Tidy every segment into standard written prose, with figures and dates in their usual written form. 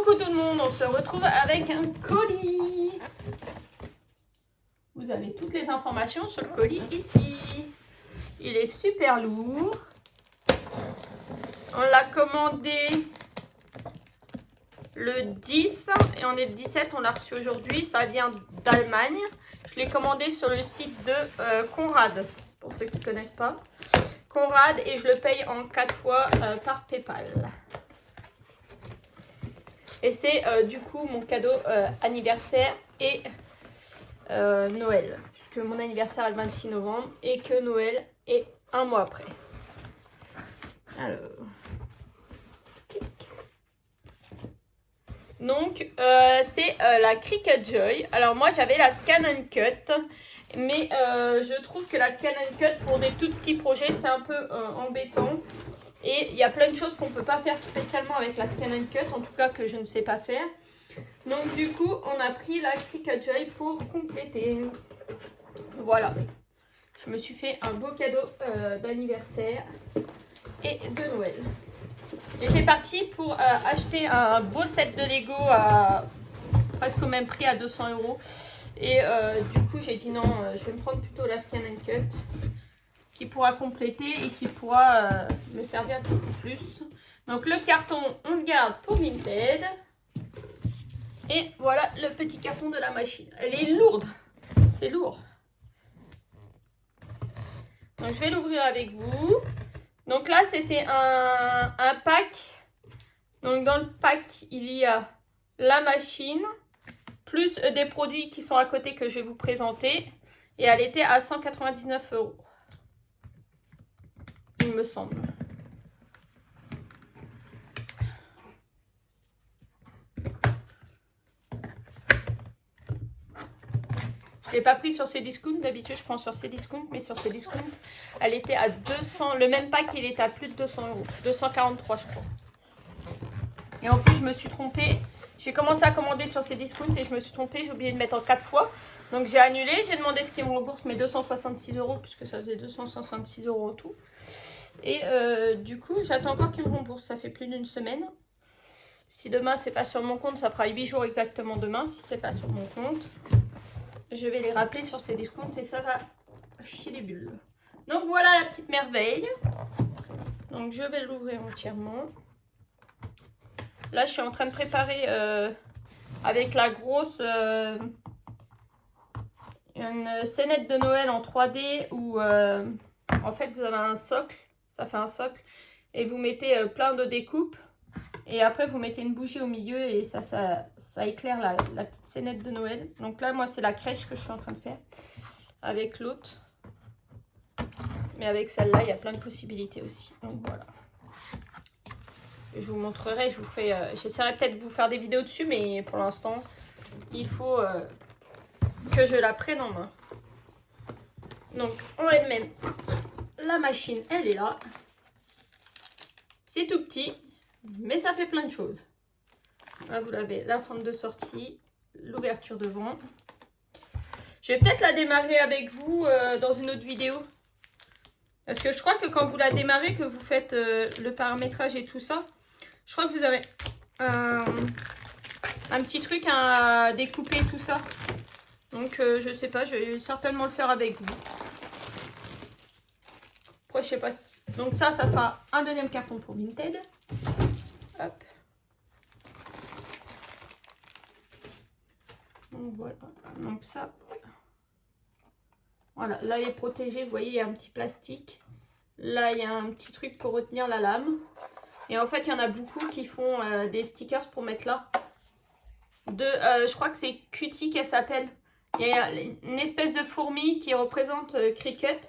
Coucou tout le monde, on se retrouve avec un colis. Vous avez toutes les informations sur le colis ici. Il est super lourd. On l'a commandé le 10 et on est le 17, on l'a reçu aujourd'hui. Ça vient d'Allemagne. Je l'ai commandé sur le site de Conrad, pour ceux qui ne connaissent pas. Conrad, et je le paye en 4 fois par PayPal. Et c'est du coup mon cadeau anniversaire et Noël. Puisque mon anniversaire est le 26 novembre et que Noël est un mois après. Alors. Donc c'est la Cricut Joy. Alors moi j'avais la Scan & Cut. Mais je trouve que la Scan & Cut pour des tout petits projets c'est un peu embêtant. Et il y a plein de choses qu'on ne peut pas faire spécialement avec la Scan & Cut, en tout cas que je ne sais pas faire. Donc du coup, on a pris la Cricut Joy pour compléter. Voilà. Je me suis fait un beau cadeau d'anniversaire et de Noël. J'étais partie pour acheter un beau set de Lego à presque au même prix, à 200 €. Et du coup, j'ai dit non, je vais me prendre plutôt la Scan & Cut, qui pourra compléter et qui pourra me servir beaucoup plus. Donc le carton, on le garde pour Vinted. Et voilà le petit carton de la machine. Elle est lourde, c'est lourd. Donc je vais l'ouvrir avec vous. Donc là c'était un pack. Donc dans le pack il y a la machine, plus des produits qui sont à côté que je vais vous présenter. Et elle était à 199 €. Il me semble. Je l'ai pas pris sur ces discounts. D'habitude, je prends sur ces discounts. Mais sur ces discounts, elle était à 200. Le même pack, il était à plus de 200 €. 243, je crois. Et en plus, je me suis trompée. J'ai commencé à commander sur ces discounts et je me suis trompée. J'ai oublié de mettre en 4 fois. Donc, j'ai annulé. J'ai demandé ce qu'ils me remboursent mes 266 €. Puisque ça faisait 266 € en tout. Et du coup, j'attends encore qu'ils me remboursent. Ça fait plus d'une semaine. Si demain, c'est pas sur mon compte, ça fera 8 jours exactement demain. Si c'est pas sur mon compte, je vais les rappeler sur ces discounts et ça va chier les bulles. Donc voilà la petite merveille. Donc je vais l'ouvrir entièrement. Là, je suis en train de préparer avec la grosse une scénette de Noël en 3D où en fait vous avez un socle. Ça fait un socle. Et vous mettez plein de découpes. Et après, vous mettez une bougie au milieu et ça éclaire la petite scénette de Noël. Donc là, moi, c'est la crèche que je suis en train de faire avec l'autre. Mais avec celle-là, il y a plein de possibilités aussi. Donc voilà. Je vous montrerai, je vous ferai... j'essaierai peut-être de vous faire des vidéos dessus, mais pour l'instant, il faut que je la prenne en main. Donc, en elle-même, la machine, elle est là. C'est tout petit. Mais ça fait plein de choses. Là, vous l'avez, la fente de sortie, l'ouverture devant. Je vais peut-être la démarrer avec vous dans une autre vidéo. Parce que je crois que quand vous la démarrez, que vous faites le paramétrage et tout ça, je crois que vous avez un petit truc à découper tout ça. Donc, je sais pas, je vais certainement le faire avec vous. Après, je sais pas si... Donc ça sera un deuxième carton pour Vinted. Hop. Donc voilà, donc ça, voilà, là il est protégé, vous voyez, il y a un petit plastique. Là, il y a un petit truc pour retenir la lame. Et en fait, il y en a beaucoup qui font des stickers pour mettre là. Je crois que c'est Cutie qu'elle s'appelle. Il y a une espèce de fourmi qui représente Cricut.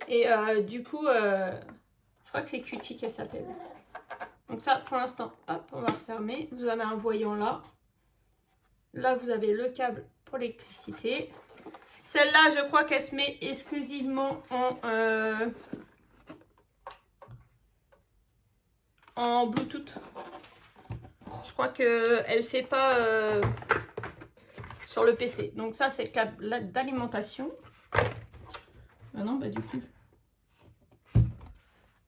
Et du coup, je crois que c'est Cutie qu'elle s'appelle. Donc ça, pour l'instant, hop, on va refermer. Vous avez un voyant là. Là, vous avez le câble pour l'électricité. Celle-là, je crois qu'elle se met exclusivement en Bluetooth. Je crois qu'elle ne fait pas sur le PC. Donc ça, c'est le câble d'alimentation. Ah non, bah du coup...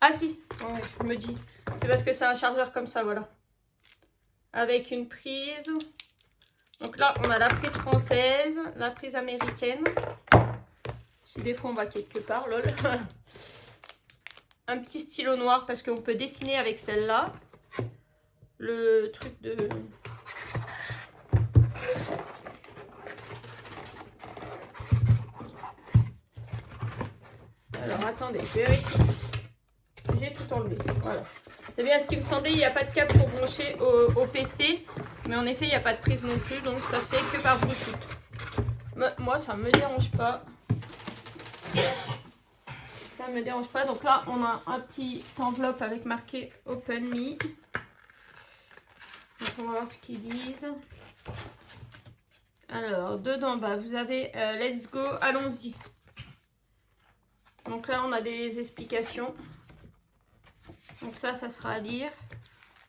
Ah si, ouais, je me dis. C'est parce que c'est un chargeur comme ça, voilà. avec une prise. Donc là, on a la prise française, la prise américaine. Si des fois on va quelque part, lol. Un petit stylo noir parce qu'on peut dessiner avec celle-là. Le truc de... Alors attendez, je vérifie. J'ai tout enlevé. Voilà. C'est bien ce qui me semblait, il n'y a pas de câble pour brancher au PC. Mais en effet, il n'y a pas de prise non plus. Donc ça se fait que par Bluetooth. Moi, ça ne me dérange pas. Ça ne me dérange pas. Donc là, on a un petit enveloppe avec marqué Open Me. Donc on va voir ce qu'ils disent. Alors, dedans, bah, vous avez Let's Go, allons-y. Donc là, on a des explications. Donc ça sera à lire.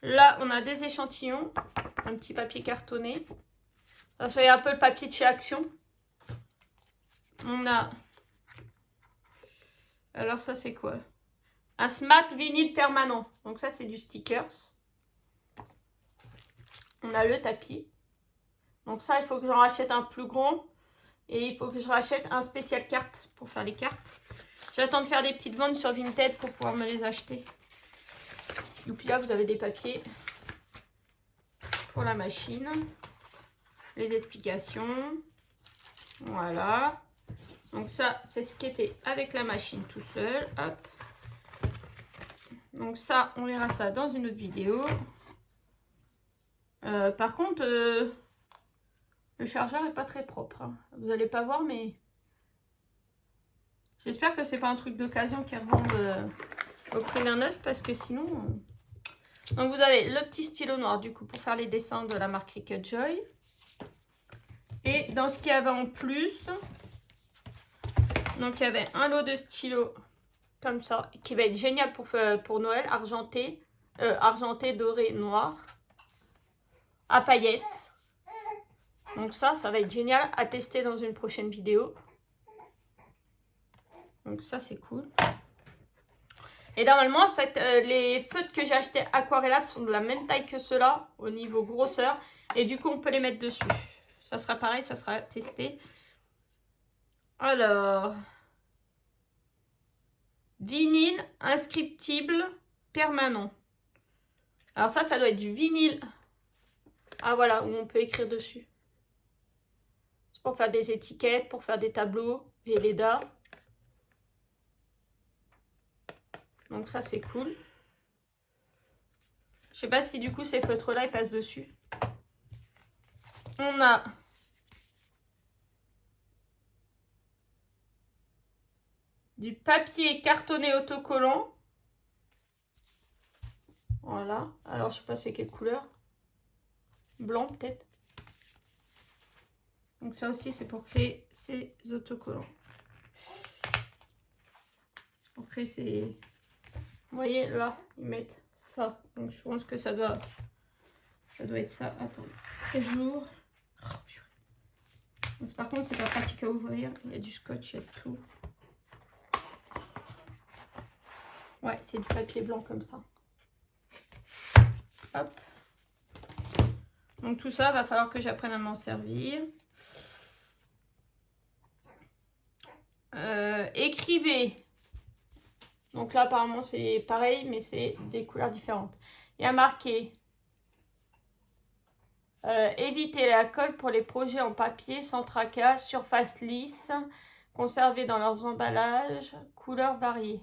Là, on a des échantillons. Un petit papier cartonné. Ça, c'est un peu le papier de chez Action. On a... Alors ça, c'est quoi? Un smart vinyle permanent. Donc ça, c'est du stickers. On a le tapis. Donc ça, il faut que j'en rachète un plus grand. Et il faut que je rachète un spécial carte pour faire les cartes. J'attends de faire des petites ventes sur Vinted pour pouvoir me les acheter. Et puis là, vous avez des papiers pour la machine. Les explications. Voilà. Donc ça, c'est ce qui était avec la machine tout seul. Hop. Donc ça, on verra ça dans une autre vidéo. Par contre, le chargeur n'est pas très propre. Hein. Vous n'allez pas voir, mais... J'espère que c'est pas un truc d'occasion qui revendent au prix d'un neuf, parce que sinon... Donc vous avez le petit stylo noir, du coup, pour faire les dessins de la marque Cricut Joy. Et dans ce qu'il y avait en plus... Donc il y avait un lot de stylos comme ça, qui va être génial pour Noël, argenté, doré, noir, à paillettes. Donc ça va être génial à tester dans une prochaine vidéo. Donc ça, c'est cool. Et normalement, les feutres que j'ai achetés Aquarellab sont de la même taille que ceux-là, au niveau grosseur. Et du coup, on peut les mettre dessus. Ça sera pareil, ça sera testé. Alors... Vinyle inscriptible permanent. Alors ça doit être du vinyle. Ah voilà, où on peut écrire dessus. C'est pour faire des étiquettes, pour faire des tableaux, Velleda. Donc ça, c'est cool. Je sais pas si du coup ces feutres-là, ils passent dessus. On a... du papier cartonné autocollant. Voilà. Alors, je sais pas c'est quelle couleur. Blanc, peut-être. Donc ça aussi, c'est pour créer ces autocollants. C'est pour créer ces... Vous voyez, là, ils mettent ça. Donc je pense que ça doit être ça. Attends. Toujours. Oh, par contre, c'est pas pratique à ouvrir. Il y a du scotch et tout. Ouais, c'est du papier blanc comme ça. Hop. Donc tout ça, va falloir que j'apprenne à m'en servir. Écrivez. Donc là, apparemment, c'est pareil, mais c'est des couleurs différentes. Il y a marqué évitez la colle pour les projets en papier sans tracas, surface lisse, conservés dans leurs emballages, couleurs variées.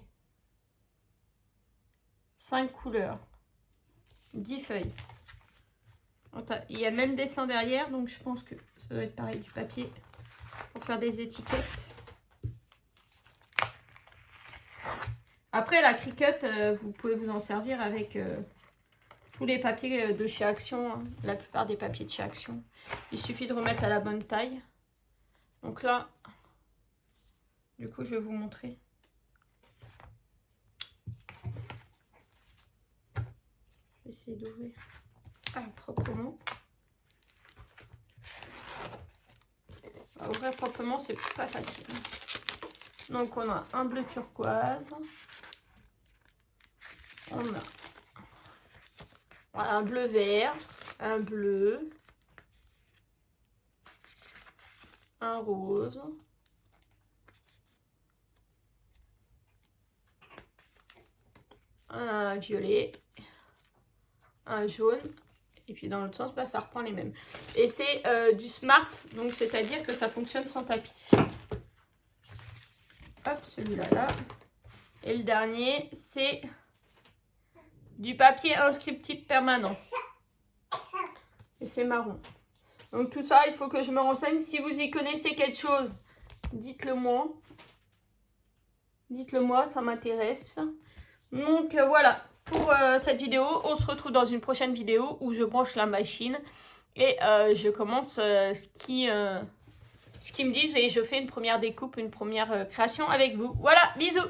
5 couleurs. 10 feuilles. Il y a le même dessin derrière, donc je pense que ça doit être pareil, du papier pour faire des étiquettes. Après, la Cricut, vous pouvez vous en servir avec tous les papiers de chez Action. Hein, la plupart des papiers de chez Action. Il suffit de remettre à la bonne taille. Donc là, du coup, je vais vous montrer. Je vais essayer d'ouvrir proprement. Ouvrir proprement, c'est pas facile. Donc, on a un bleu turquoise. On a un bleu vert un bleu, un rose, un violet, un jaune, et puis dans l'autre sens, bah, ça reprend les mêmes. Et c'est du smart, donc c'est-à-dire que ça fonctionne sans tapis. Hop, celui-là, là. Et le dernier, c'est du papier inscriptif permanent. Et c'est marron. Donc tout ça, il faut que je me renseigne. Si vous y connaissez quelque chose, dites-le moi. Dites-le moi, ça m'intéresse. Donc voilà, pour cette vidéo, on se retrouve dans une prochaine vidéo où je branche la machine. Et je commence ce qu'ils me disent et je fais une première découpe, une première création avec vous. Voilà, bisous!